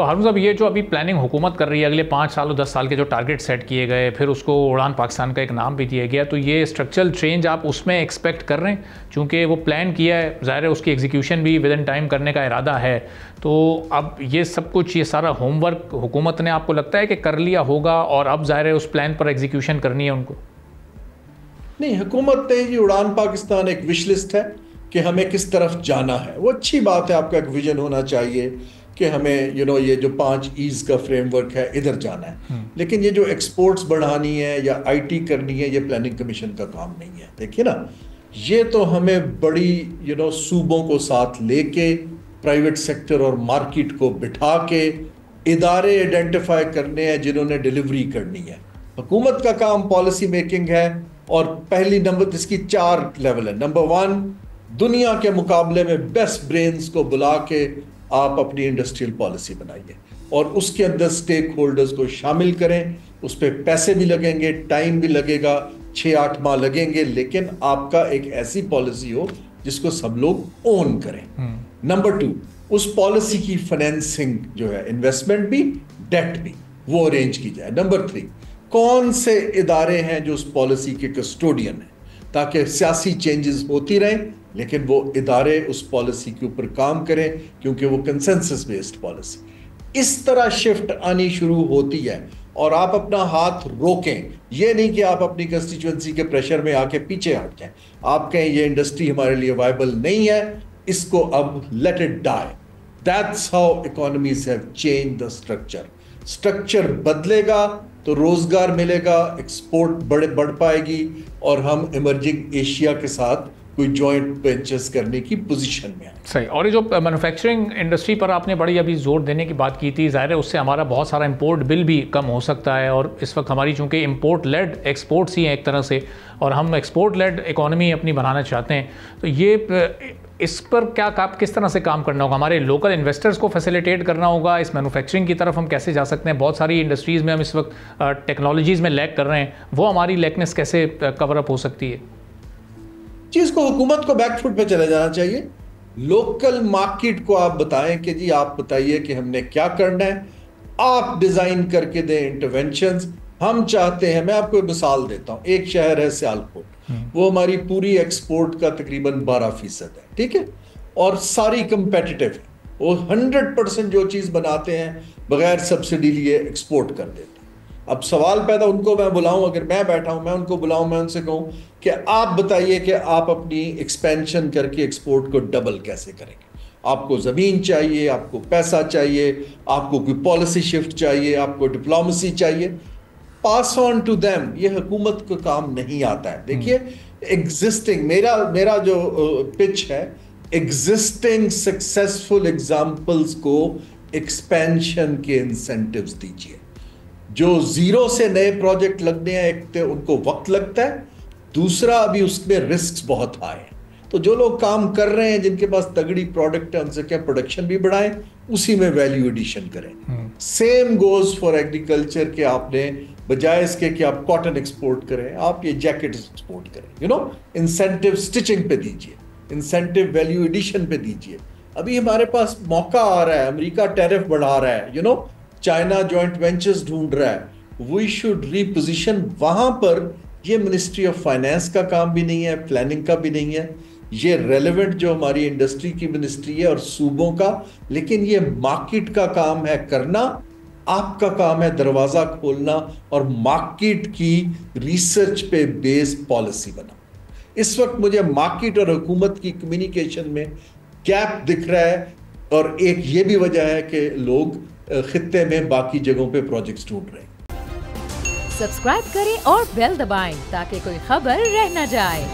تو ہارون صاحب یہ جو ابھی پلاننگ حکومت کر رہی ہے اگلے 5 سال اور 10 سال کے جو ٹارگیٹ سیٹ کیے گئے، پھر اس کو اڑان پاکستان کا ایک نام بھی دیا گیا، تو یہ اسٹرکچرل چینج آپ اس میں ایکسپیکٹ کر رہے ہیں؟ چونکہ وہ پلان کیا ہے، ظاہر ہے اس کی ایگزیکیوشن بھی ود ان ٹائم کرنے کا ارادہ ہے، تو اب یہ سب کچھ، یہ سارا ہوم ورک حکومت نے آپ کو لگتا ہے کہ کر لیا ہوگا اور اب ظاہر ہے اس پلان پر ایگزیکیوشن کرنی ہے ان کو؟ نہیں، حکومت نے یہ اڑان پاکستان ایک وش لسٹ ہے کہ ہمیں کس طرف جانا ہے، وہ اچھی بات ہے، آپ کا ایک ویژن ہونا چاہیے کہ ہمیں یہ جو 5 ایز کا فریم ورک ہے ادھر جانا ہے، لیکن یہ جو ایکسپورٹس بڑھانی ہے یا آئی ٹی کرنی ہے، یہ پلاننگ کمیشن کا کام نہیں ہے۔ دیکھیے نا، یہ تو ہمیں بڑی صوبوں کو ساتھ لے کے، پرائیویٹ سیکٹر اور مارکیٹ کو بٹھا کے ادارے آئیڈینٹیفائی کرنے ہیں جنہوں نے ڈیلیوری کرنی ہے۔ حکومت کا کام پالیسی میکنگ ہے، اور پہلی نمبر اس کی 4 لیول ہے۔ نمبر 1، دنیا کے مقابلے میں بیسٹ برینز کو بلا کے آپ اپنی انڈسٹریل پالیسی بنائیے، اور اس کے اندر سٹیک ہولڈرز کو شامل کریں۔ اس پہ پیسے بھی لگیں گے، ٹائم بھی لگے گا، 6-8 ماہ لگیں گے، لیکن آپ کا ایک ایسی پالیسی ہو جس کو سب لوگ اون کریں۔ نمبر 2، اس پالیسی کی فائنینسنگ جو ہے، انویسٹمنٹ بھی ڈیٹ بھی، وہ ارینج کی جائے۔ نمبر 3، کون سے ادارے ہیں جو اس پالیسی کے کسٹوڈین ہیں، تاکہ سیاسی چینجز ہوتی رہیں لیکن وہ ادارے اس پالیسی کے اوپر کام کریں، کیونکہ وہ کنسنسس بیسڈ پالیسی۔ اس طرح شفٹ آنی شروع ہوتی ہے، اور آپ اپنا ہاتھ روکیں، یہ نہیں کہ آپ اپنی کنسٹیچوئنسی کے پریشر میں آ کے پیچھے ہٹ جائیں، آپ کہیں یہ انڈسٹری ہمارے لیے وائبل نہیں ہے، اس کو اب late it dye. That's how economies have change the structure. Structure بدلے گا تو روزگار ملے گا، ایکسپورٹ بڑھ پائے گی، اور ہم ایمرجنگ ایشیا کے ساتھ کوئی جوائنٹ وینچرز کرنے کی پوزیشن میں آئے۔ صحیح۔ اور یہ جو مینوفیکچرنگ انڈسٹری پر آپ نے بڑی ابھی زور دینے کی بات کی تھی، ظاہر ہے اس سے ہمارا بہت سارا امپورٹ بل بھی کم ہو سکتا ہے، اور اس وقت ہماری چونکہ امپورٹ لیڈ ایکسپورٹس ہی ہیں ایک طرح سے، اور ہم ایکسپورٹ لیڈ اکانومی اپنی بنانا چاہتے ہیں، تو یہ اس پر کس طرح سے کام کرنا ہوگا؟ ہمارے لوکل انویسٹرز کو فیسیلیٹیٹ کرنا ہوگا، اس مینوفیکچرنگ کی طرف ہم کیسے جا سکتے ہیں؟ بہت ساری انڈسٹریز میں ہم اس وقت ٹیکنالوجیز میں لیک کر رہے ہیں، وہ ہماری لیکنس کیسے کور اپ ہو سکتی ہے؟ چیز کو حکومت کو بیک فٹ پہ چلے جانا چاہیے، لوکل مارکیٹ کو آپ بتائیں کہ جی آپ بتائیے کہ ہم نے کیا کرنا ہے، آپ ڈیزائن کر کے دیں انٹرونشنز۔ ہم چاہتے ہیں، میں آپ کو ایک مثال دیتا ہوں، ایک شہر ہے سیالکوٹ، وہ ہماری پوری ایکسپورٹ کا تقریباً 12% ہے، ٹھیک ہے، اور ساری کمپیٹیٹیو ہے، وہ 100% جو چیز بناتے ہیں بغیر سبسڈی لیے ایکسپورٹ کر دیتے ہیں۔ اب سوال پیدا، ان کو میں بلاؤں، اگر میں بیٹھا ہوں، میں ان کو بلاؤں، میں ان سے کہوں کہ آپ بتائیے کہ آپ اپنی ایکسپینشن کر کے ایکسپورٹ کو ڈبل کیسے کریں گے؟ آپ کو زمین چاہیے، آپ کو پیسہ چاہیے، آپ کو کوئی پالیسی شفٹ چاہیے، آپ کو ڈپلومیسی چاہیے، پاس آن ٹو دیم۔ یہ حکومت کو کام نہیں آتا ہے۔ دیکھیے، ایگزسٹنگ، میرا جو پچ ہے، ایگزسٹنگ سکسیسفل ایگزامپلز کو ایکسپینشن کے انسینٹیوز دیجیے۔ جو زیرو سے نئے پروجیکٹ لگنے ہیں، ایک تو ان کو وقت لگتا ہے، دوسرا ابھی اس میں رسکس بہت ہائی ہیں، تو جو لوگ کام کر رہے ہیں، جن کے پاس تگڑی پروڈکٹ ہے، ان سے کیا پروڈکشن بھی بڑھائیں، اسی میں ویلیو ایڈیشن کریں۔ سیم گوز فار ایگریکلچر، کہ آپ نے بجائے اس کے کہ آپ کاٹن ایکسپورٹ کریں، آپ یہ جیکٹ ایکسپورٹ کریں، انسینٹیو سٹچنگ پہ دیجیے، انسینٹیو ویلیو ایڈیشن پہ دیجیے۔ ابھی ہمارے پاس موقع آ رہا ہے، امریکہ ٹیرف بڑھا رہا ہے، چائنا جوائنٹ وینچرز ڈھونڈ رہا ہے، وی شوڈ ری پوزیشن۔ وہاں پر یہ منسٹری آف فائنانس کا کام بھی نہیں ہے، پلاننگ کا بھی نہیں ہے، یہ ریلیونٹ جو ہماری انڈسٹری کی منسٹری ہے اور صوبوں کا، لیکن یہ مارکیٹ کا کام ہے کرنا، آپ کا کام ہے دروازہ کھولنا اور مارکیٹ کی ریسرچ پہ بیس پالیسی بنا۔ اس وقت مجھے مارکیٹ اور حکومت کی کمیونیکیشن میں گیپ دکھ رہا ہے، اور ایک یہ بھی وجہ ہے کہ لوگ خطے میں باقی جگہوں پہ پروجیکٹس ڈھونڈ رہے ہیں۔ سبسکرائب کریں اور بیل دبائیں تاکہ کوئی خبر رہ نہ جائے۔